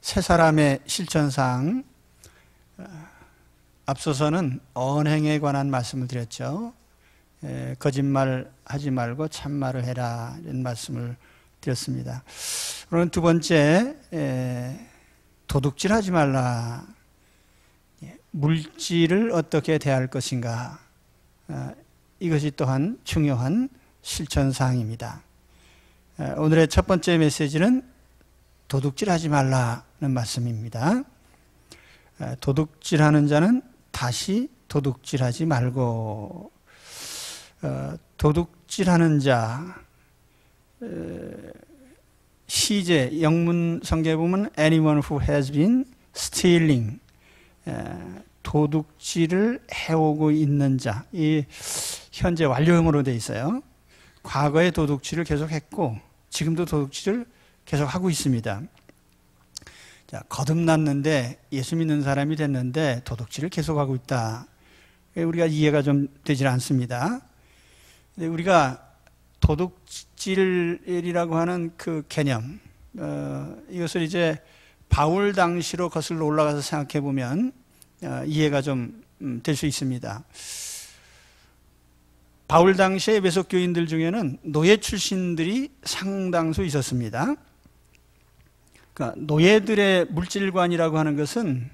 세 사람의 실천상, 앞서서는 언행에 관한 말씀을 드렸죠. 거짓말 하지 말고 참말을 해라, 이런 말씀을 드렸습니다. 오늘은 두 번째, 도둑질 하지 말라. 물질을 어떻게 대할 것인가. 이것이 또한 중요한 실천사항입니다. 오늘의 첫 번째 메시지는 도둑질 하지 말라는 말씀입니다. 도둑질하는 자는 다시 도둑질하지 말고, 도둑질하는 자, 시제 영문 성경에 보면 anyone who has been stealing, 도둑질을 해오고 있는 자, 이 현재 완료형으로 되어 있어요. 과거에 도둑질을 계속했고 지금도 도둑질을 계속하고 있습니다. 자, 거듭났는데 예수 믿는 사람이 됐는데 도둑질을 계속하고 있다. 우리가 이해가 좀 되질 않습니다. 근데 우리가 도둑질이라고 하는 그 개념, 이것을 이제 바울 당시로 거슬러 올라가서 생각해 보면 이해가 좀 될 수 있습니다. 바울 당시의 에베소 교인들 중에는 노예 출신들이 상당수 있었습니다. 그러니까 노예들의 물질관이라고 하는 것은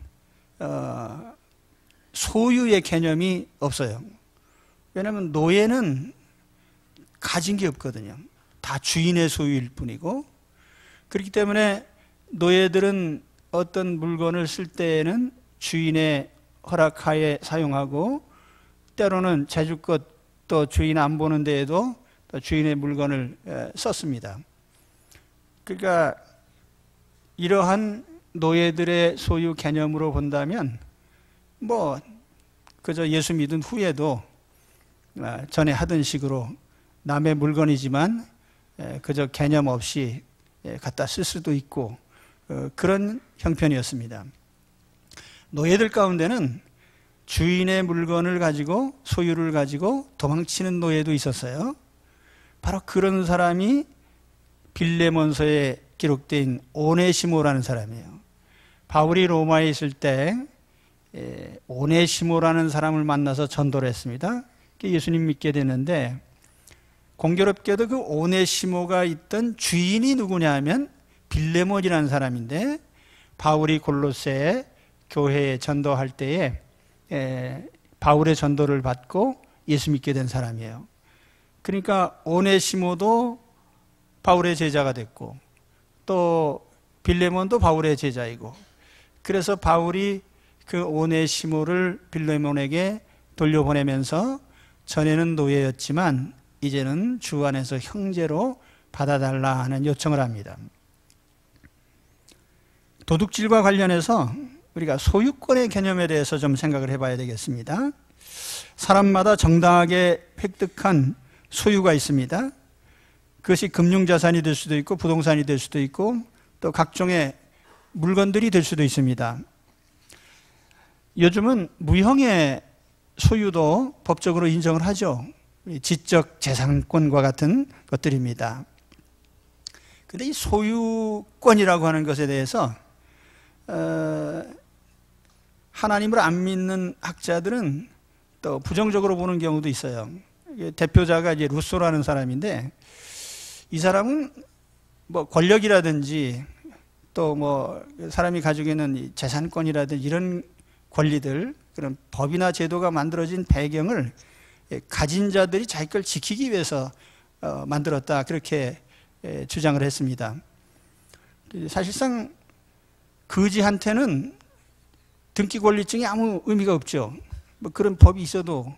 소유의 개념이 없어요. 왜냐하면 노예는 가진 게 없거든요. 다 주인의 소유일 뿐이고, 그렇기 때문에 노예들은 어떤 물건을 쓸 때에는 주인의 허락하에 사용하고, 때로는 제주껏 또 주인 안 보는 데에도 또 주인의 물건을 썼습니다. 그러니까 이러한 노예들의 소유 개념으로 본다면 그저 예수 믿은 후에도 전에 하던 식으로 남의 물건이지만 그저 개념 없이 갖다 쓸 수도 있고, 그런 형편이었습니다. 노예들 가운데는 주인의 물건을 가지고, 소유를 가지고 도망치는 노예도 있었어요. 바로 그런 사람이 빌레몬서에 기록된 오네시모라는 사람이에요. 바울이 로마에 있을 때 오네시모라는 사람을 만나서 전도를 했습니다. 예수님 믿게 되는데, 공교롭게도 그 오네시모가 있던 주인이 누구냐 하면 빌레몬이라는 사람인데, 바울이 골로새에 교회에 전도할 때에 바울의 전도를 받고 예수 믿게 된 사람이에요. 그러니까 오네시모도 바울의 제자가 됐고, 또 빌레몬도 바울의 제자이고, 그래서 바울이 그 오네시모를 빌레몬에게 돌려보내면서 전에는 노예였지만 이제는 주 안에서 형제로 받아달라 하는 요청을 합니다. 도둑질과 관련해서 우리가 소유권의 개념에 대해서 좀 생각을 해봐야 되겠습니다. 사람마다 정당하게 획득한 소유가 있습니다. 그것이 금융자산이 될 수도 있고 부동산이 될 수도 있고 또 각종의 물건들이 될 수도 있습니다. 요즘은 무형의 소유도 법적으로 인정을 하죠. 지적 재산권과 같은 것들입니다. 그런데 이 소유권이라고 하는 것에 대해서 하나님을 안 믿는 학자들은 또 부정적으로 보는 경우도 있어요. 대표자가 이제 루소라는 사람인데, 이 사람은 권력이라든지 또 사람이 가지고 있는 재산권이라든지 이런 권리들, 그런 법이나 제도가 만들어진 배경을 가진 자들이 자기 걸 지키기 위해서 만들었다, 그렇게 주장을 했습니다. 사실상 거지한테는 등기 권리증이 아무 의미가 없죠. 그런 법이 있어도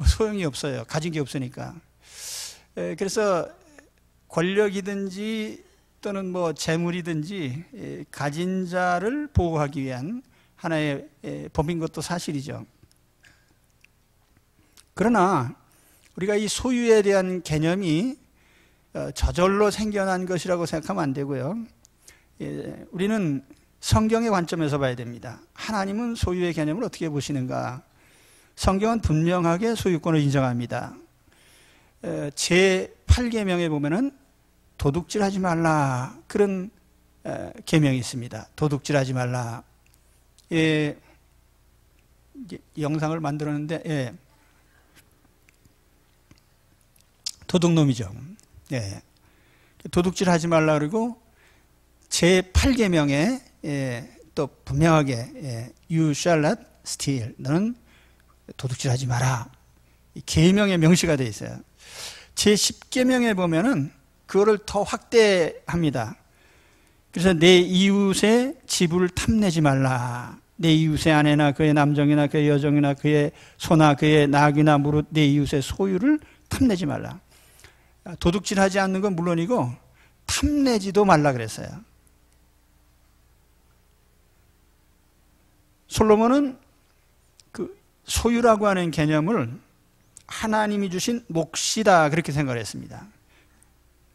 소용이 없어요. 가진 게 없으니까. 그래서 권력이든지 또는 재물이든지 가진 자를 보호하기 위한 하나의 법인 것도 사실이죠. 그러나 우리가 이 소유에 대한 개념이 저절로 생겨난 것이라고 생각하면 안 되고요. 우리는 성경의 관점에서 봐야 됩니다. 하나님은 소유의 개념을 어떻게 보시는가? 성경은 분명하게 소유권을 인정합니다. 제8계명에 보면은 도둑질 하지 말라, 그런 계명이 있습니다. 도둑질하지 말라. 예, 영상을 만들었는데, 예, 도둑놈이죠. 예, 도둑질하지 말라 그러고 제8계명에 또 분명하게 You shall not steal. 너는 도둑질하지 마라. 계명의 명시가 되어 있어요. 제10계명에 보면은 그거를 더 확대합니다. 그래서 내 이웃의 집을 탐내지 말라. 내 이웃의 아내나 그의 남정이나 그의 여정이나 그의 소나 그의 낙이나 무릇 내 이웃의 소유를 탐내지 말라. 도둑질하지 않는 건 물론이고 탐내지도 말라 그랬어요. 솔로몬은 그 소유라고 하는 개념을 하나님이 주신 몫이다 그렇게 생각을 했습니다.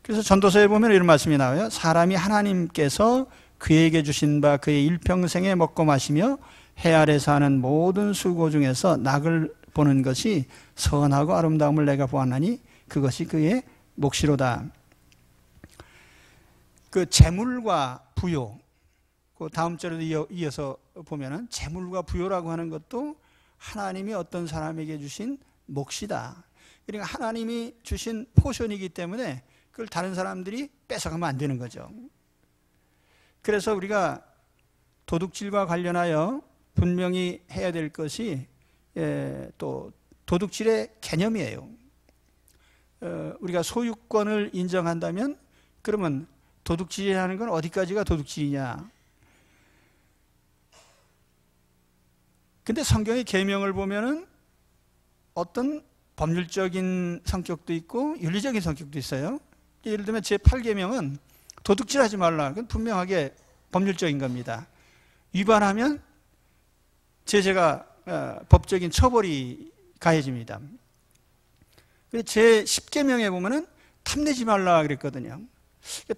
그래서 전도서에 보면 이런 말씀이 나와요. 사람이 하나님께서 그에게 주신 바 그의 일평생에 먹고 마시며 해 아래서 하는 모든 수고 중에서 낙을 보는 것이 선하고 아름다움을 내가 보았나니 그것이 그의 몫이로다. 그 재물과 부요, 그 다음 절에도 이어서 보면은 재물과 부요라고 하는 것도 하나님이 어떤 사람에게 주신 몫이다. 그러니까 하나님이 주신 포션이기 때문에 그걸 다른 사람들이 뺏어가면 안 되는 거죠. 그래서 우리가 도둑질과 관련하여 분명히 해야 될 것이 또 도둑질의 개념이에요. 우리가 소유권을 인정한다면 그러면 도둑질이라는 건 어디까지가 도둑질이냐? 근데 성경의 계명을 보면은 어떤 법률적인 성격도 있고 윤리적인 성격도 있어요. 예를 들면 제8계명은 도둑질하지 말라. 그건 분명하게 법률적인 겁니다. 위반하면 제재가 법적인 처벌이 가해집니다. 제10계명에 보면은 탐내지 말라 그랬거든요.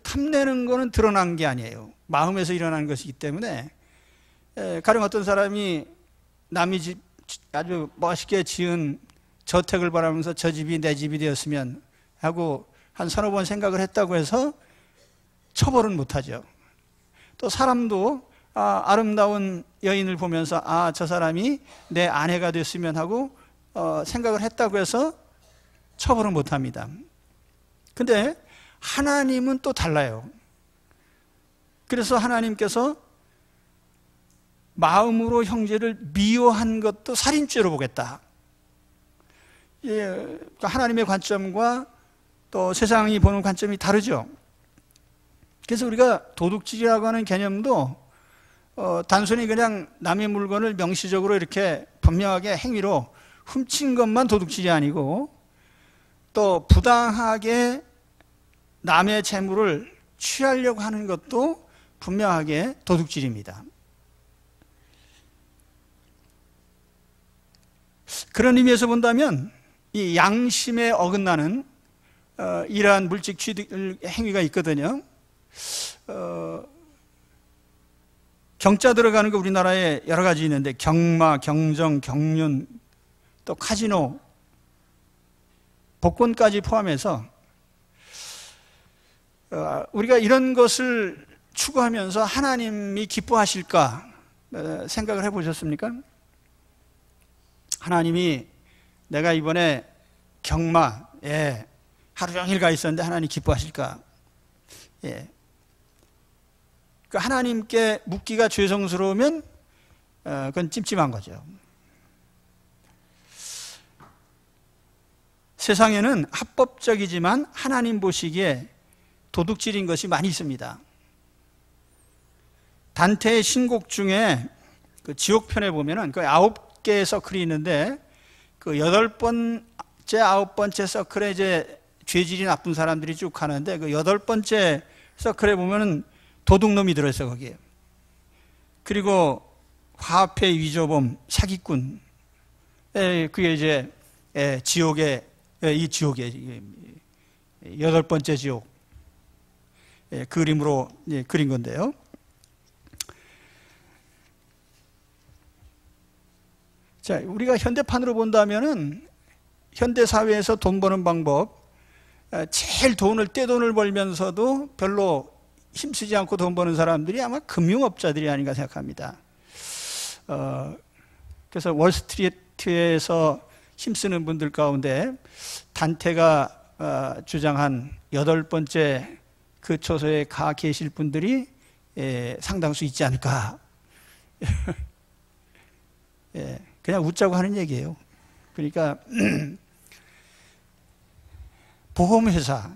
탐내는 거는 드러난 게 아니에요. 마음에서 일어나는 것이기 때문에 가령 어떤 사람이 남이 집 아주 멋있게 지은 저택을 바라면서 저 집이 내 집이 되었으면 하고 한 서너 번 생각을 했다고 해서 처벌은 못하죠. 또 사람도 아름다운 여인을 보면서 저 사람이 내 아내가 됐으면 하고 생각을 했다고 해서 처벌은 못합니다. 근데 하나님은 또 달라요. 그래서 하나님께서 마음으로 형제를 미워한 것도 살인죄로 보겠다. 하나님의 관점과 또 세상이 보는 관점이 다르죠. 그래서 우리가 도둑질이라고 하는 개념도 단순히 그냥 남의 물건을 명시적으로 이렇게 분명하게 행위로 훔친 것만 도둑질이 아니고 또 부당하게 남의 재물을 취하려고 하는 것도 분명하게 도둑질입니다. 그런 의미에서 본다면 이 양심에 어긋나는 이러한 물질 취득 행위가 있거든요. 경자 들어가는 거 우리나라에 여러 가지 있는데 경마, 경정, 경륜, 또 카지노, 복권까지 포함해서 우리가 이런 것을 추구하면서 하나님이 기뻐하실까 생각을 해보셨습니까? 하나님이 내가 이번에 경마에 하루 종일 가 있었는데 하나님 기뻐하실까? 예. 그 하나님께 묻기가 죄송스러우면 그건 찜찜한 거죠. 세상에는 합법적이지만 하나님 보시기에 도둑질인 것이 많이 있습니다. 단테의 신곡 중에 그 지옥편에 보면은 그 9개의 서클이 있는데 그 8번째, 9번째 서클에 이제 죄질이 나쁜 사람들이 쭉 가는데 그 8번째 서클에 보면은 도둑놈이 들어있어 거기에. 그리고 화폐 위조범, 사기꾼. 그게 이제 지옥의 이 지옥의 8번째 지옥 그림으로 그린 건데요. 자, 우리가 현대판으로 본다면은 현대 사회에서 돈 버는 방법, 제일 떼돈을 벌면서도 별로 힘쓰지 않고 돈 버는 사람들이 아마 금융업자들이 아닌가 생각합니다. 그래서 월스트리트에서 힘쓰는 분들 가운데 단테가 주장한 8번째 그 초소에 가 계실 분들이 상당수 있지 않을까. 그냥 웃자고 하는 얘기예요. 그러니까 보험회사,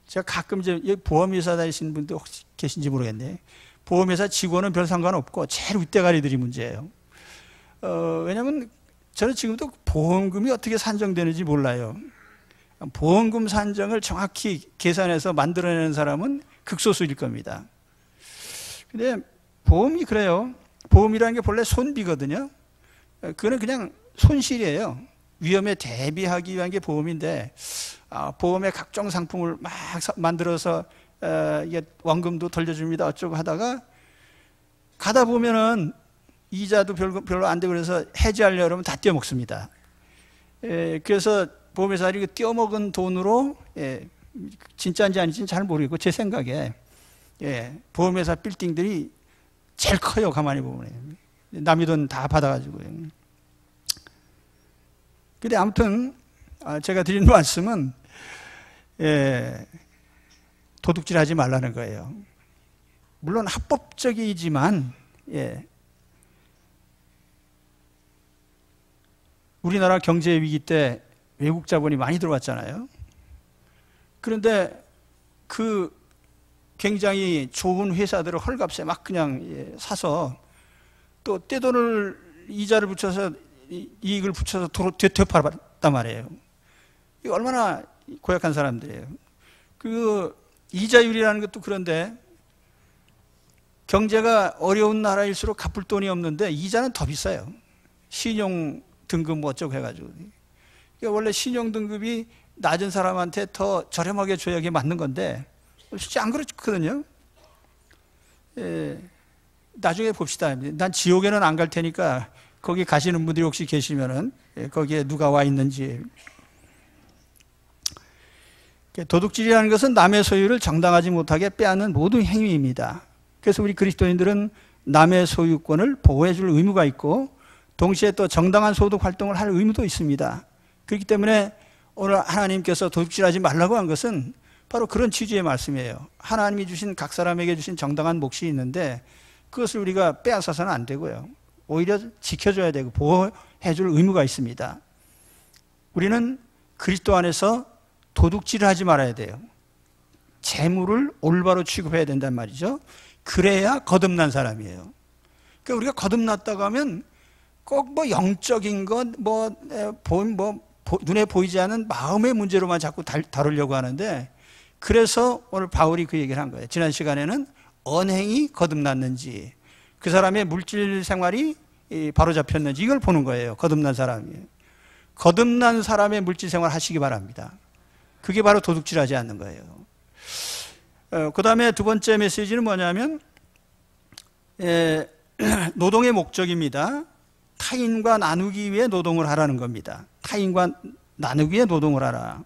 제가 가끔 이제 보험회사 다니시는 분들 혹시 계신지 모르겠네. 보험회사 직원은 별 상관없고 제일 윗대가리들이 문제예요. 왜냐하면 저는 지금도 보험금이 어떻게 산정되는지 몰라요. 보험금 산정을 정확히 계산해서 만들어내는 사람은 극소수일 겁니다. 근데 보험이 그래요. 보험이라는 게 본래 손비거든요. 그거는 그냥 손실이에요. 위험에 대비하기 위한 게 보험인데, 보험의 각종 상품을 막 만들어서 이게 원금도 돌려줍니다 어쩌고 하다가 가다 보면은 이자도 별로 안 되고 그래서 해지하려고 그러면 다 떼어먹습니다. 그래서 보험회사들이 떼어먹은 돈으로, 진짜인지 아닌지는 잘 모르겠고 제 생각에 보험회사 빌딩들이 제일 커요. 가만히 보면 남의 돈 다 받아가지고요. 근데 아무튼 제가 드리는 말씀은 도둑질하지 말라는 거예요. 물론 합법적이지만 우리나라 경제 위기 때 외국 자본이 많이 들어왔잖아요. 그런데 그 굉장히 좋은 회사들을 헐값에 막 그냥 사서 또 떼돈을 이자를 붙여서 이익을 붙여서 되팔았단 말이에요. 이거 얼마나 고약한 사람들이에요. 그 이자율이라는 것도 그런데 경제가 어려운 나라일수록 갚을 돈이 없는데 이자는 더 비싸요. 신용 등급 뭐 어쩌고 해가지고. 그러니까 원래 신용 등급이 낮은 사람한테 더 저렴하게 줘야 이게 맞는 건데 실제 안 그렇거든요. 나중에 봅시다. 난 지옥에는 안 갈 테니까 거기 가시는 분들이 혹시 계시면은 거기에 누가 와 있는지. 도둑질이라는 것은 남의 소유를 정당하지 못하게 빼앗는 모든 행위입니다. 그래서 우리 그리스도인들은 남의 소유권을 보호해 줄 의무가 있고 동시에 또 정당한 소득 활동을 할 의무도 있습니다. 그렇기 때문에 오늘 하나님께서 도둑질하지 말라고 한 것은 바로 그런 취지의 말씀이에요. 하나님이 주신 각 사람에게 주신 정당한 몫이 있는데 그것을 우리가 빼앗아서는 안 되고요. 오히려 지켜줘야 되고 보호해 줄 의무가 있습니다. 우리는 그리스도 안에서 도둑질을 하지 말아야 돼요. 재물을 올바로 취급해야 된단 말이죠. 그래야 거듭난 사람이에요. 그러니까 우리가 거듭났다고 하면 꼭 뭐 영적인 것, 눈에 보이지 않는 마음의 문제로만 자꾸 다루려고 하는데 그래서 오늘 바울이 그 얘기를 한 거예요. 지난 시간에는 언행이 거듭났는지 그 사람의 물질 생활이 바로 잡혔는지 이걸 보는 거예요. 거듭난 사람이. 거듭난 사람의 물질 생활 하시기 바랍니다. 그게 바로 도둑질하지 않는 거예요. 그 다음에 두 번째 메시지는 뭐냐면 노동의 목적입니다. 타인과 나누기 위해 노동을 하라는 겁니다. 타인과 나누기 위해 노동을 하라.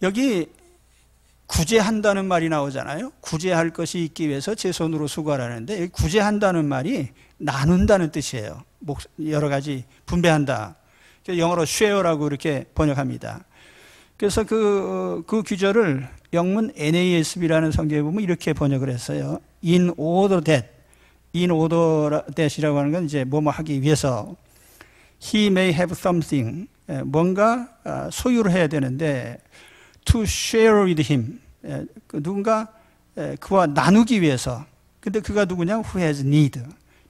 여기 구제한다는 말이 나오잖아요. 구제할 것이 있기 위해서 제 손으로 수고하라는데 여기 구제한다는 말이 나눈다는 뜻이에요. 여러 가지 분배한다. 영어로 share라고 이렇게 번역합니다. 그래서 그 규절을 영문 NASB라는 성경에 보면 이렇게 번역을 했어요. In order that이라고 하는 건 이제 뭐뭐 하기 위해서 he may have something 뭔가 소유를 해야 되는데 to share with him 누군가 그와 나누기 위해서. 근데 그가 누구냐? who has need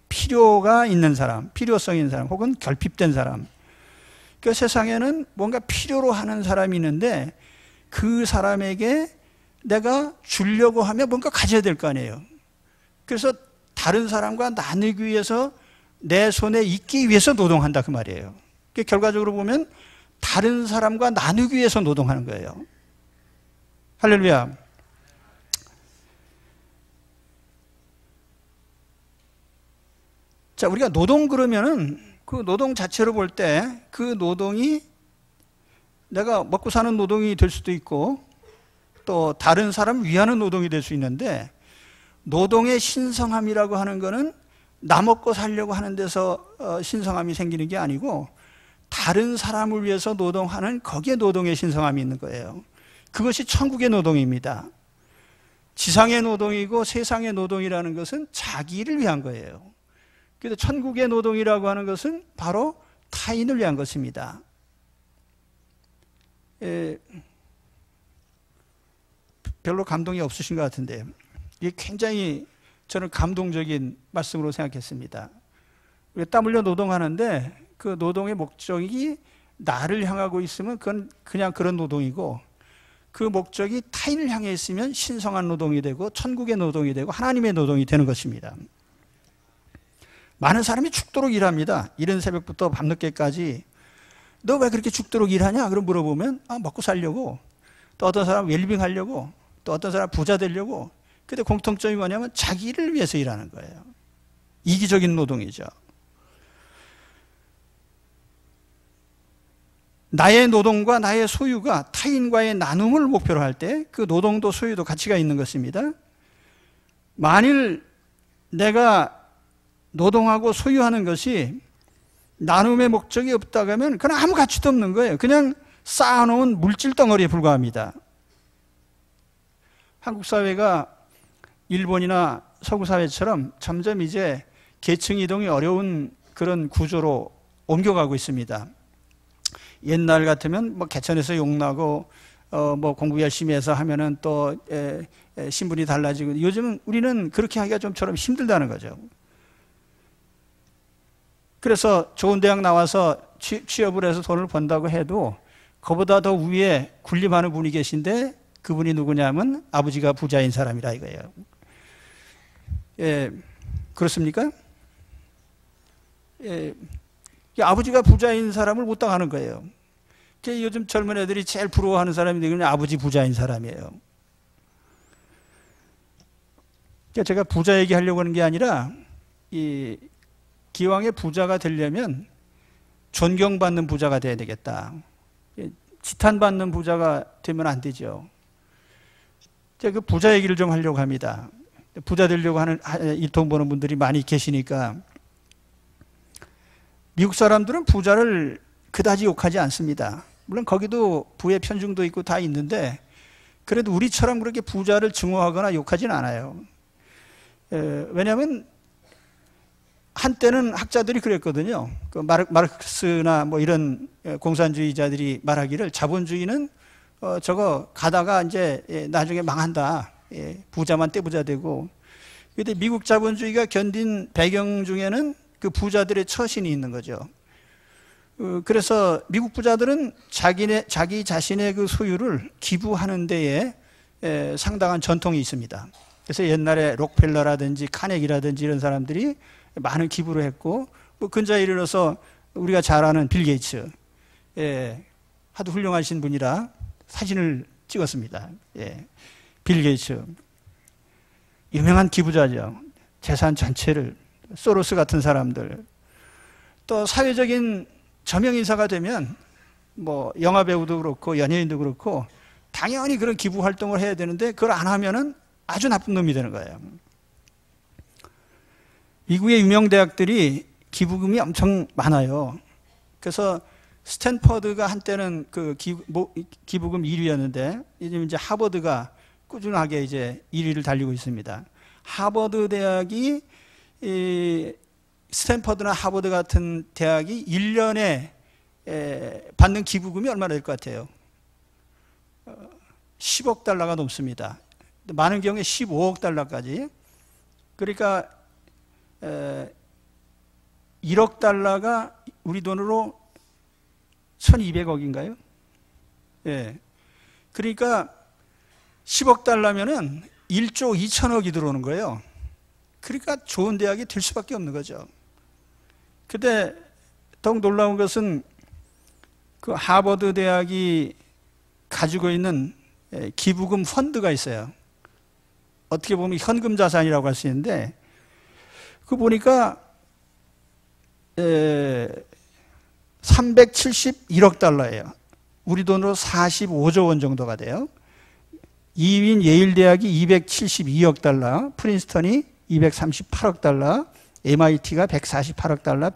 필요가 있는 사람, 필요성 있는 사람 혹은 결핍된 사람. 그 세상에는 뭔가 필요로 하는 사람이 있는데 그 사람에게 내가 주려고 하면 뭔가 가져야 될 거 아니에요. 그래서 다른 사람과 나누기 위해서 내 손에 있기 위해서 노동한다 그 말이에요. 결과적으로 보면 다른 사람과 나누기 위해서 노동하는 거예요. 할렐루야. 자, 우리가 노동 그러면은 그 노동 자체로 볼 때 그 노동이 내가 먹고 사는 노동이 될 수도 있고 또 다른 사람을 위하는 노동이 될 수 있는데, 노동의 신성함이라고 하는 것은 나 먹고 살려고 하는 데서 신성함이 생기는 게 아니고 다른 사람을 위해서 노동하는 거기에 노동의 신성함이 있는 거예요. 그것이 천국의 노동입니다. 지상의 노동이고 세상의 노동이라는 것은 자기를 위한 거예요. 그래서 천국의 노동이라고 하는 것은 바로 타인을 위한 것입니다. 별로 감동이 없으신 것 같은데요. 이게 굉장히 저는 감동적인 말씀으로 생각했습니다. 우리가 땀 흘려 노동하는데 그 노동의 목적이 나를 향하고 있으면 그건 그냥 그런 노동이고, 그 목적이 타인을 향해 있으면 신성한 노동이 되고 천국의 노동이 되고 하나님의 노동이 되는 것입니다. 많은 사람이 죽도록 일합니다. 이른 새벽부터 밤늦게까지. 너 왜 그렇게 죽도록 일하냐? 그럼 물어보면 먹고 살려고. 또 어떤 사람 웰빙 하려고. 또 어떤 사람 부자 되려고. 근데 공통점이 뭐냐면 자기를 위해서 일하는 거예요. 이기적인 노동이죠. 나의 노동과 나의 소유가 타인과의 나눔을 목표로 할 때 그 노동도 소유도 가치가 있는 것입니다. 만일 내가 노동하고 소유하는 것이 나눔의 목적이 없다고 하면 그건 아무 가치도 없는 거예요. 그냥 쌓아놓은 물질 덩어리에 불과합니다. 한국 사회가 일본이나 서구 사회처럼 점점 이제 계층 이동이 어려운 그런 구조로 옮겨가고 있습니다. 옛날 같으면 뭐 개천에서 용나고 뭐 공부 열심히 해서 하면은 또 신분이 달라지고, 요즘은 우리는 그렇게 하기가 좀처럼 힘들다는 거죠. 그래서 좋은 대학 나와서 취업을 해서 돈을 번다고 해도 그보다 더 위에 군림하는 분이 계신데 그분이 누구냐면 아버지가 부자인 사람이라 이거예요. 그렇습니까? 아버지가 부자인 사람을 못 당하는 거예요. 요즘 젊은 애들이 제일 부러워하는 사람이 그냥 아버지 부자인 사람이에요. 제가 부자 얘기하려고 하는 게 아니라, 기왕에 부자가 되려면 존경받는 부자가 돼야 되겠다. 지탄받는 부자가 되면 안 되죠. 제가 그 부자 얘기를 좀 하려고 합니다. 부자 되려고 하는 돈 버는 분들이 많이 계시니까. 미국 사람들은 부자를 그다지 욕하지 않습니다. 물론 거기도 부의 편중도 있고 다 있는데, 그래도 우리처럼 그렇게 부자를 증오하거나 욕하진 않아요. 왜냐하면 한때는 학자들이 그랬거든요. 그 마르크스나 뭐 이런 공산주의자들이 말하기를 자본주의는 저거 가다가 이제 나중에 망한다. 부자만 떼부자 되고. 근데 미국 자본주의가 견딘 배경 중에는 그 부자들의 처신이 있는 거죠. 그래서 미국 부자들은 자기 자신의 그 소유를 기부하는 데에 상당한 전통이 있습니다. 그래서 옛날에 록펠러라든지 카네기라든지 이런 사람들이 많은 기부를 했고, 뭐 근자에 이르러서 우리가 잘 아는 빌 게이츠, 하도 훌륭하신 분이라 사진을 찍었습니다. 빌 게이츠 유명한 기부자죠. 재산 전체를. 소로스 같은 사람들, 또 사회적인 저명인사가 되면 뭐 영화배우도 그렇고 연예인도 그렇고 당연히 그런 기부 활동을 해야 되는데 그걸 안 하면은 아주 나쁜 놈이 되는 거예요. 미국의 유명 대학들이 기부금이 엄청 많아요. 그래서 스탠퍼드가 한때는 그 기부금 1위였는데 요즘 이제 하버드가 꾸준하게 이제 1위를 달리고 있습니다. 하버드 대학이 스탠퍼드나 하버드 같은 대학이 1년에 받는 기부금이 얼마나 될 것 같아요? 10억 달러가 넘습니다. 많은 경우에 15억 달러까지. 그러니까 1억 달러가 우리 돈으로 1200억인가요? 그러니까 10억 달러면은 1조 2천억이 들어오는 거예요. 그러니까 좋은 대학이 될 수밖에 없는 거죠. 근데 더욱 놀라운 것은 그 하버드 대학이 가지고 있는 기부금 펀드가 있어요. 어떻게 보면 현금 자산이라고 할 수 있는데, 그 보니까 371억 달러예요. 우리 돈으로 45조 원 정도가 돼요. 2위인 예일대학이 272억 달러, 프린스턴이 238억 달러, MIT가 148억 달러,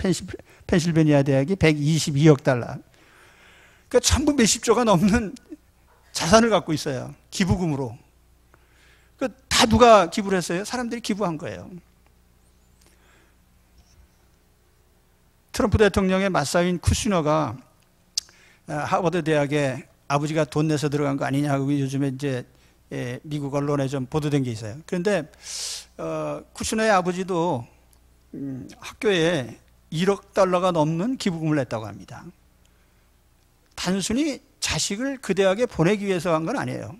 펜실베니아 대학이 122억 달러. 그러니까 전부 몇십조가 넘는 자산을 갖고 있어요. 기부금으로. 다 누가 기부를 했어요? 사람들이 기부한 거예요. 트럼프 대통령의 맞사위인 쿠시너가 하버드 대학에 아버지가 돈 내서 들어간 거 아니냐고 요즘에 이제 미국 언론에 좀 보도된 게 있어요. 그런데 쿠시너의 아버지도 학교에 1억 달러가 넘는 기부금을 냈다고 합니다. 단순히 자식을 그 대학에 보내기 위해서 한 건 아니에요.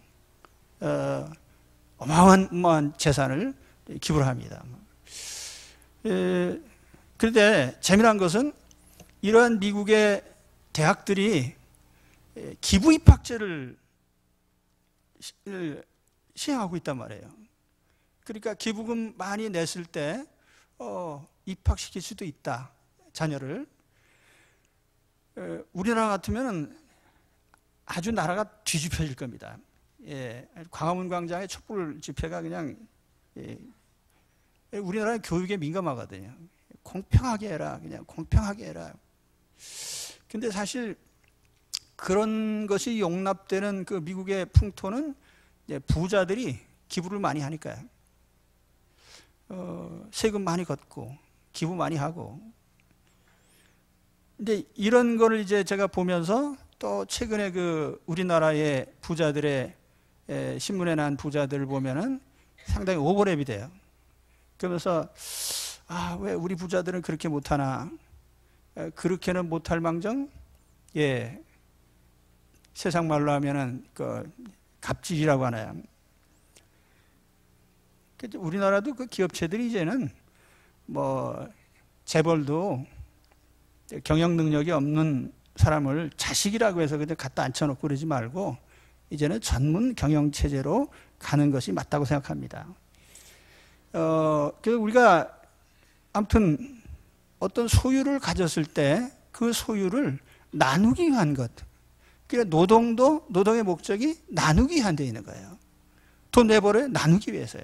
어마어마한 재산을 기부를 합니다. 그런데 재미난 것은 이러한 미국의 대학들이 기부 입학제를 시행하고 있단 말이에요. 그러니까 기부금 많이 냈을 때 입학시킬 수도 있다, 자녀를. 우리나라 같으면 아주 나라가 뒤집혀질 겁니다. 광화문 광장의 촛불 집회가 그냥 우리나라는 교육에 민감하거든요. 공평하게 해라, 그냥 공평하게 해라. 근데 사실 그런 것이 용납되는 그 미국의 풍토는 부자들이 기부를 많이 하니까요. 세금 많이 걷고 기부 많이 하고. 근데 이런 거를 이제 제가 보면서 또 최근에 그 우리나라의 부자들의 신문에 난 부자들을 보면은 상당히 오버랩이 돼요. 그러면서 왜 우리 부자들은 그렇게 못하나? 그렇게는 못할 망정, 세상 말로 하면은 그 갑질이라고 하나요? 우리나라도 그 기업체들이 이제는 뭐 재벌도 경영 능력이 없는 사람을 자식이라고 해서 그냥 갖다 앉혀놓고 그러지 말고 이제는 전문 경영 체제로 가는 것이 맞다고 생각합니다. 그래서 우리가 아무튼 어떤 소유를 가졌을 때 그 소유를 나누기 위한 것. 그러니까 노동의 목적이 나누기 위한 데 있는 거예요. 돈 내버려 나누기 위해서요.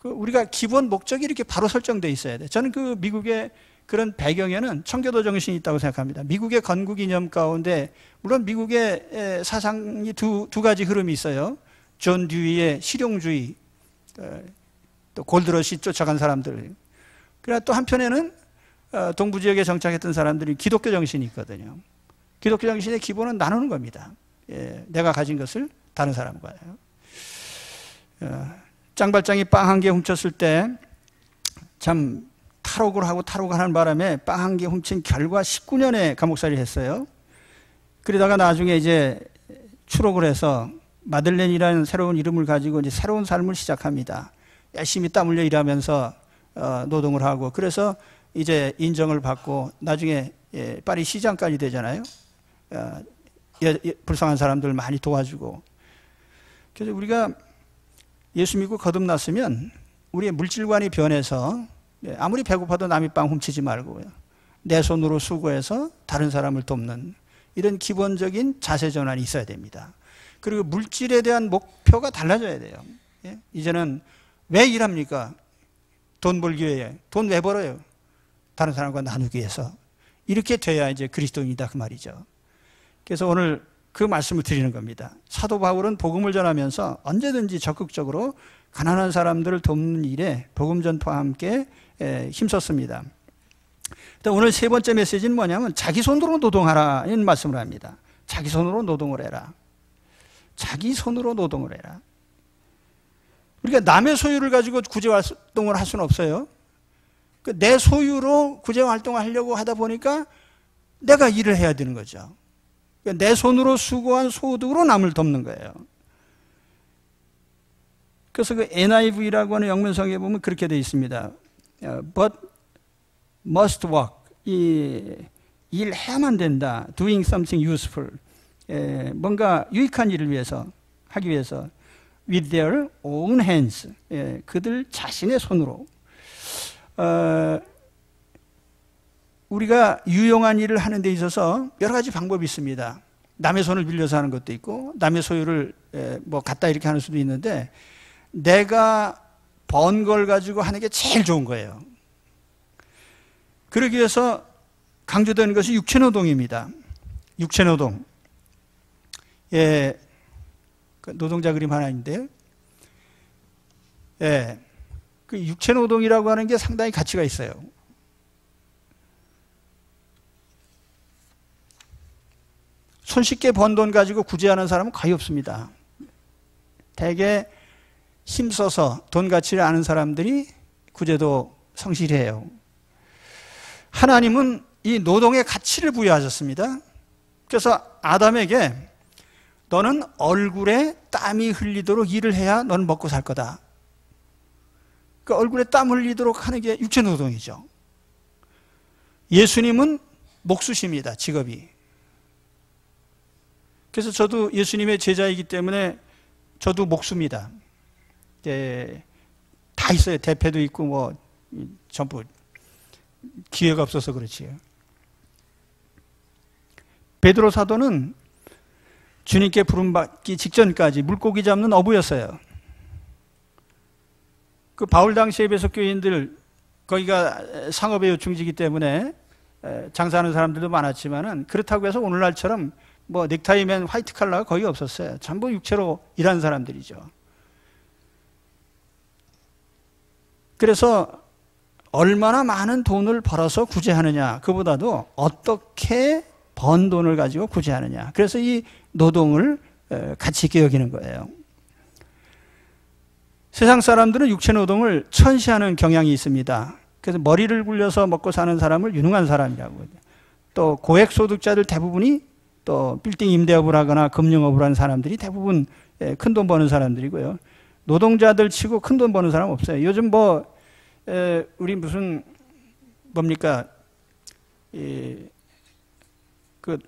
우리가 기본 목적이 이렇게 바로 설정되어 있어야 돼. 저는 그 미국의 그런 배경에는 청교도 정신이 있다고 생각합니다. 미국의 건국 이념 가운데 물론 미국의 사상이 두 가지 흐름이 있어요. 존 듀이의 실용주의, 또 골드러시 쫓아간 사람들. 그러나 또 한편에는 동부 지역에 정착했던 사람들이 기독교 정신이 있거든요. 기독교 정신의 기본은 나누는 겁니다. 내가 가진 것을 다른 사람과요. 짱발장이 빵 한 개 훔쳤을 때 참 탈옥을 하는 바람에 빵 한 개 훔친 결과 19년의 감옥살이를 했어요. 그러다가 나중에 이제 추록을 해서 마들렌이라는 새로운 이름을 가지고 이제 새로운 삶을 시작합니다. 열심히 땀 흘려 일하면서 노동을 하고 그래서 이제 인정을 받고 나중에 파리 시장까지 되잖아요. 불쌍한 사람들 많이 도와주고. 그래서 우리가 예수 믿고 거듭났으면 우리의 물질관이 변해서 아무리 배고파도 남의 빵 훔치지 말고요. 내 손으로 수고해서 다른 사람을 돕는 이런 기본적인 자세 전환이 있어야 됩니다. 그리고 물질에 대한 목표가 달라져야 돼요. 이제는 왜 일합니까? 돈 벌기 위해. 돈 왜 벌어요? 다른 사람과 나누기 위해서. 이렇게 돼야 이제 그리스도인이다 그 말이죠. 그래서 오늘 그 말씀을 드리는 겁니다. 사도 바울은 복음을 전하면서 언제든지 적극적으로 가난한 사람들을 돕는 일에 복음 전파와 함께 힘썼습니다. 오늘 세 번째 메시지는 뭐냐면 자기 손으로 노동하라 이런 말씀을 합니다. 자기 손으로 노동을 해라. 자기 손으로 노동을 해라. 우리가 남의 소유를 가지고 구제 활동을 할 수는 없어요. 내 소유로 구제 활동을 하려고 하다 보니까 내가 일을 해야 되는 거죠. 내 손으로 수고한 소득으로 남을 돕는 거예요. 그래서 그 NIV라고 하는 영문성에 보면 그렇게 되어 있습니다. But must work. 일해야만 된다. Doing something useful. 뭔가 유익한 일을 위해서 하기 위해서 with their own hands. 그들 자신의 손으로. 우리가 유용한 일을 하는 데 있어서 여러 가지 방법이 있습니다. 남의 손을 빌려서 하는 것도 있고 남의 소유를 뭐 갖다 이렇게 하는 수도 있는데 내가 번 걸 가지고 하는 게 제일 좋은 거예요. 그러기 위해서 강조되는 것이 육체노동입니다. 육체노동. 예, 그 노동자 그림 하나 있는데요. 예, 그 육체노동이라고 하는 게 상당히 가치가 있어요. 손쉽게 번 돈 가지고 구제하는 사람은 거의 없습니다. 대개 힘써서 돈 가치를 아는 사람들이 구제도 성실해요. 하나님은 이 노동의 가치를 부여하셨습니다. 그래서 아담에게 너는 얼굴에 땀이 흘리도록 일을 해야 너는 먹고 살 거다. 그 얼굴에 땀 흘리도록 하는 게 육체노동이죠. 예수님은 목수십니다. 직업이. 그래서 저도 예수님의 제자이기 때문에 저도 목수입니다. 다 있어요. 대패도 있고 뭐 전부 기회가 없어서 그렇지요. 베드로 사도는 주님께 부름받기 직전까지 물고기 잡는 어부였어요. 그 바울 당시 에베소 교인들 거기가 상업의 요충지이기 때문에 장사하는 사람들도 많았지만은 그렇다고 해서 오늘날처럼 뭐 넥타이맨 화이트 칼라가 거의 없었어요. 전부 육체로 일하는 사람들이죠. 그래서 얼마나 많은 돈을 벌어서 구제하느냐, 그보다도 어떻게 번 돈을 가지고 구제하느냐. 그래서 이 노동을 가치 있게 여기는 거예요. 세상 사람들은 육체 노동을 천시하는 경향이 있습니다. 그래서 머리를 굴려서 먹고 사는 사람을 유능한 사람이라고. 또 고액소득자들 대부분이 또 빌딩 임대업을 하거나 금융업을 하는 사람들이 대부분 큰 돈 버는 사람들이고요. 노동자들 치고 큰 돈 버는 사람 없어요. 요즘 뭐 우리 무슨 뭡니까 그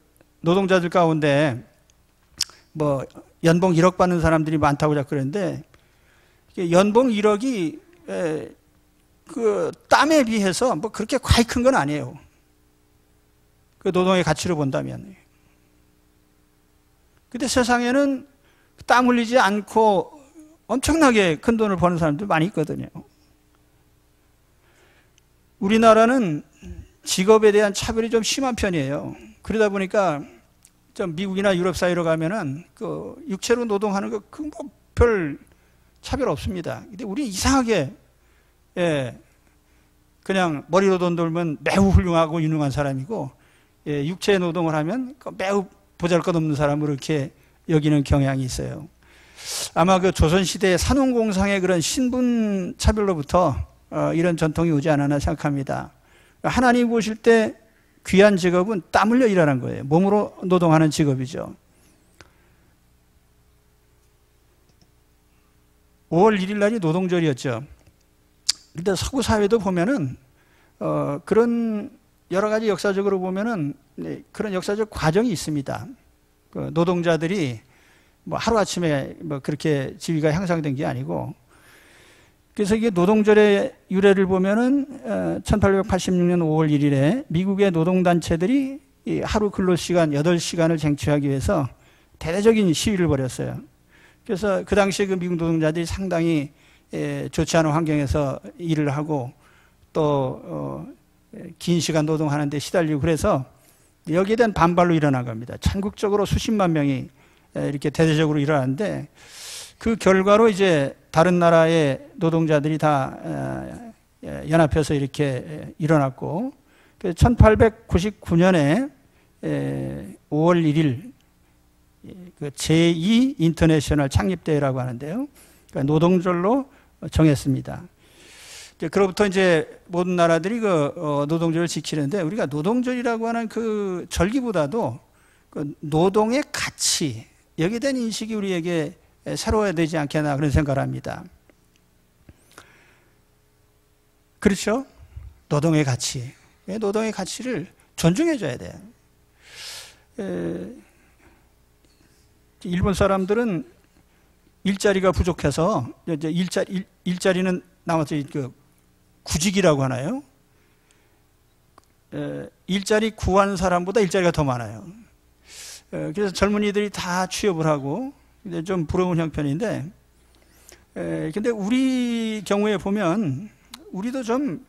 노동자들 가운데 뭐 연봉 1억 받는 사람들이 많다고 자꾸 그러는데 연봉 1억이 그 땀에 비해서 뭐 그렇게 과히 큰 건 아니에요. 그 노동의 가치로 본다면. 근데 세상에는 땀 흘리지 않고 엄청나게 큰 돈을 버는 사람들 많이 있거든요. 우리나라는 직업에 대한 차별이 좀 심한 편이에요. 그러다 보니까 좀 미국이나 유럽 사이로 가면은 그 육체로 노동하는 거 그 뭐 별 차별 없습니다. 근데 우리 이상하게 그냥 머리로 돈 돌면 매우 훌륭하고 유능한 사람이고 육체 노동을 하면 매우 보잘것없는 사람으로 이렇게 여기는 경향이 있어요. 아마 그 조선시대 산원공상의 그런 신분 차별로부터 이런 전통이 오지 않았나 생각합니다. 하나님 보실 때 귀한 직업은 땀 흘려 일하는 거예요. 몸으로 노동하는 직업이죠. 5월 1일 날이 노동절이었죠. 근데 서구 사회도 보면은 그런 여러 가지 역사적으로 보면은 그런 역사적 과정이 있습니다. 그 노동자들이 뭐 하루아침에 뭐 그렇게 지위가 향상된 게 아니고, 그래서 이게 노동절의 유래를 보면은 1886년 5월 1일에 미국의 노동단체들이 이 하루 근로시간 8시간을 쟁취하기 위해서 대대적인 시위를 벌였어요. 그래서 그 당시에 그 미국 노동자들이 상당히 좋지 않은 환경에서 일을 하고 또 긴 시간 노동하는 데 시달리고, 그래서 여기에 대한 반발로 일어난 겁니다. 전국적으로 수십만 명이 이렇게 대대적으로 일어났는데, 그 결과로 이제 다른 나라의 노동자들이 다 연합해서 이렇게 일어났고, 1899년에 5월 1일 그 제2 인터내셔널 창립대회라고 하는데요. 그러니까 노동절로 정했습니다. 그로부터 이제 모든 나라들이 그 노동절을 지키는데, 우리가 노동절이라고 하는 그 절기보다도 그 노동의 가치, 여기에 대한 인식이 우리에게 새로워야 되지 않겠나 그런 생각을 합니다. 그렇죠? 노동의 가치. 노동의 가치를 존중해 줘야 돼요. 일본 사람들은 일자리가 부족해서 이제 일자리는 나머지 그 구직이라고 하나요? 일자리 구한 사람보다 일자리가 더 많아요. 그래서 젊은이들이 다 취업을 하고, 근데 좀 부러운 형편인데, 근데 우리 경우에 보면, 우리도 좀,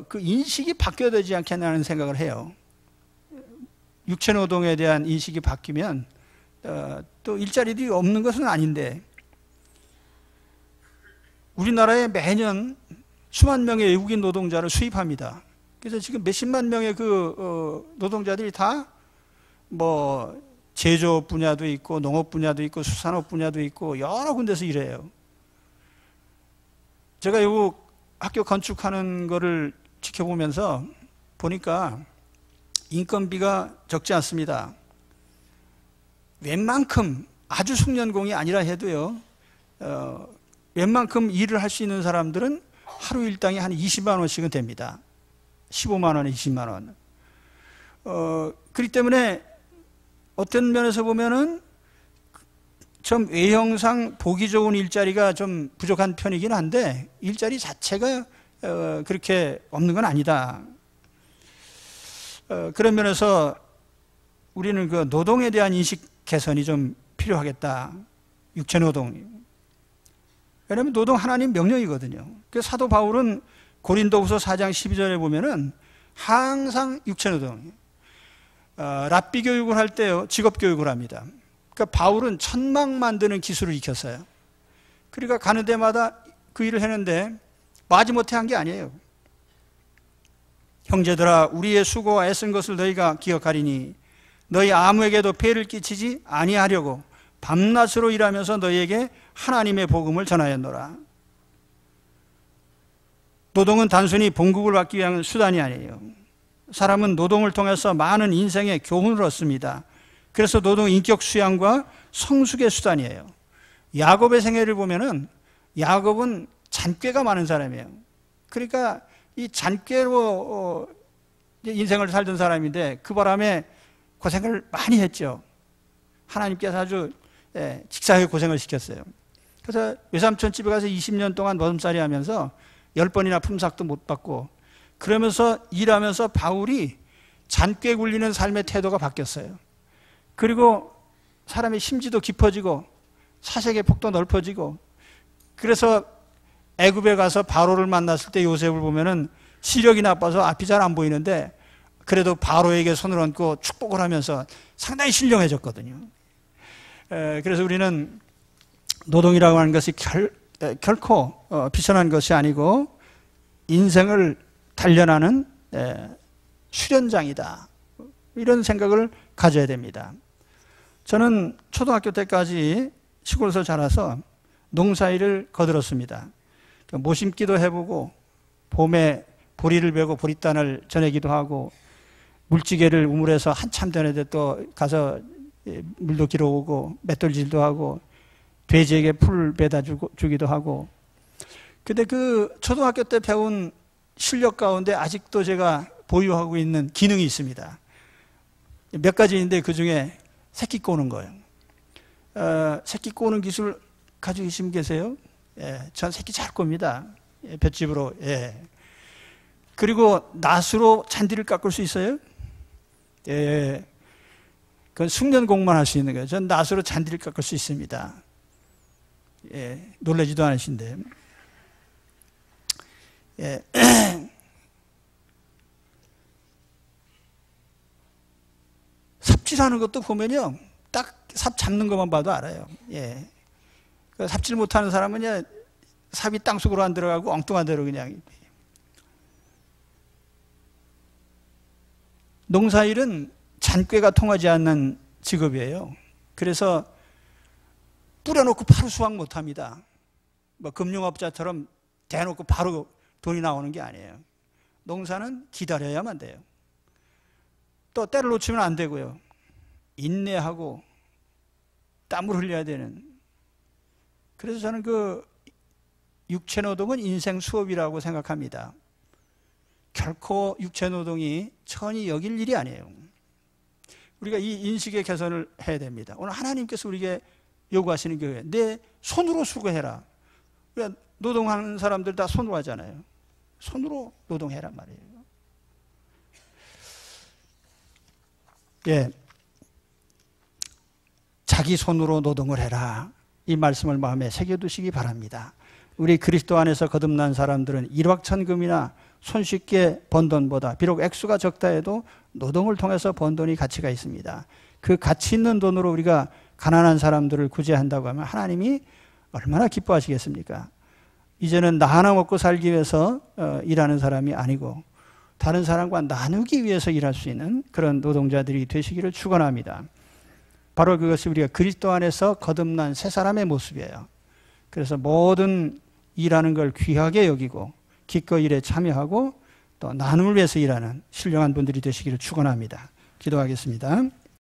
그 인식이 바뀌어야 되지 않겠나 하는 생각을 해요. 육체노동에 대한 인식이 바뀌면, 또 일자리들이 없는 것은 아닌데, 우리나라에 매년 수만 명의 외국인 노동자를 수입합니다. 그래서 지금 몇십만 명의 그 노동자들이 다 뭐 제조업 분야도 있고 농업 분야도 있고 수산업 분야도 있고 여러 군데서 일해요. 제가 요 학교 건축하는 거를 지켜보면서 보니까 인건비가 적지 않습니다. 웬만큼 아주 숙련공이 아니라 해도요, 웬만큼 일을 할 수 있는 사람들은 하루 일당이 한 20만 원씩은 됩니다. 15만 원에 20만 원. 그렇기 때문에 어떤 면에서 보면은 좀 외형상 보기 좋은 일자리가 좀 부족한 편이긴 한데 일자리 자체가 그렇게 없는 건 아니다. 그런 면에서 우리는 그 노동에 대한 인식 개선이 좀 필요하겠다. 육체노동. 왜냐하면 노동 하나님 명령이거든요. 그래서 사도 바울은 고린도후서 4장 12절에 보면은 항상 육체노동. 랍비 교육을 할 때요, 직업 교육을 합니다. 그러니까 바울은 천막 만드는 기술을 익혔어요. 그러니까 가는 데마다 그 일을 했는데 마지못해 한 게 아니에요. 형제들아, 우리의 수고와 애쓴 것을 너희가 기억하리니 너희 아무에게도 폐를 끼치지 아니하려고 밤낮으로 일하면서 너희에게 하나님의 복음을 전하였노라. 노동은 단순히 봉급을 받기 위한 수단이 아니에요. 사람은 노동을 통해서 많은 인생의 교훈을 얻습니다. 그래서 노동 인격 수양과 성숙의 수단이에요. 야곱의 생애를 보면은 야곱은 잔꾀가 많은 사람이에요. 그러니까 이 잔꾀로 인생을 살던 사람인데 그 바람에 고생을 많이 했죠. 하나님께서 아주 직사하게 고생을 시켰어요. 그래서 외삼촌 집에 가서 20년 동안 머슴살이 하면서 10번이나 품삯도 못 받고, 그러면서 일하면서 바울이 잔꾀 굴리는 삶의 태도가 바뀌었어요. 그리고 사람의 심지도 깊어지고 사색의 폭도 넓어지고, 그래서 애굽에 가서 바로를 만났을 때 요셉을 보면은 시력이 나빠서 앞이 잘 안 보이는데 그래도 바로에게 손을 얹고 축복을 하면서 상당히 신령해졌거든요. 그래서 우리는 노동이라고 하는 것이 결코 비천한 것이 아니고 인생을 단련하는 수련장이다. 이런 생각을 가져야 됩니다. 저는 초등학교 때까지 시골에서 자라서 농사일을 거들었습니다. 모심기도 해보고 봄에 보리를 베고 보리단을 전하기도 하고, 물지개를 우물에서 한참 전에 또 가서 물도 길어오고 맷돌질도 하고 돼지에게 풀 배다 주기도 하고. 근데 그 초등학교 때 배운 실력 가운데 아직도 제가 보유하고 있는 기능이 있습니다. 몇 가지인데 그 중에 새끼 꼬는 거예요. 새끼 꼬는 기술 가지고 계신 분 계세요? 전 새끼 잘 꼽니다. 볏짚으로. 그리고 낫으로 잔디를 깎을 수 있어요? 그건 숙련공만 할 수 있는 거예요. 전 낫으로 잔디를 깎을 수 있습니다. 놀라지도 않으신데. 삽질하는 것도 보면요, 딱 삽 잡는 것만 봐도 알아요. 그 삽질 못하는 사람은 그냥 삽이 땅속으로 안 들어가고 엉뚱한 대로 그냥. 농사일은 잔꾀가 통하지 않는 직업이에요. 그래서 뿌려놓고 바로 수확 못합니다. 뭐 금융업자처럼 대놓고 바로 돈이 나오는 게 아니에요. 농사는 기다려야만 돼요. 또 때를 놓치면 안 되고요. 인내하고 땀을 흘려야 되는. 그래서 저는 그 육체노동은 인생 수업이라고 생각합니다. 결코 육체노동이 천히 여길 일이 아니에요. 우리가 이 인식의 개선을 해야 됩니다. 오늘 하나님께서 우리에게 요구하시는 게 내 손으로 수고해라. 그러니까 노동하는 사람들 다 손으로 하잖아요. 손으로 노동해란 말이에요. 자기 손으로 노동을 해라. 이 말씀을 마음에 새겨두시기 바랍니다. 우리 그리스도 안에서 거듭난 사람들은 일확천금이나 손쉽게 번 돈보다 비록 액수가 적다 해도 노동을 통해서 번 돈이 가치가 있습니다. 그 가치 있는 돈으로 우리가 가난한 사람들을 구제한다고 하면 하나님이 얼마나 기뻐하시겠습니까? 이제는 나 하나 먹고 살기 위해서 일하는 사람이 아니고 다른 사람과 나누기 위해서 일할 수 있는 그런 노동자들이 되시기를 축원합니다. 바로 그것이 우리가 그리스도 안에서 거듭난 새 사람의 모습이에요. 그래서 모든 일하는 걸 귀하게 여기고 기꺼이 일에 참여하고 또 나눔을 위해서 일하는 신령한 분들이 되시기를 축원합니다. 기도하겠습니다.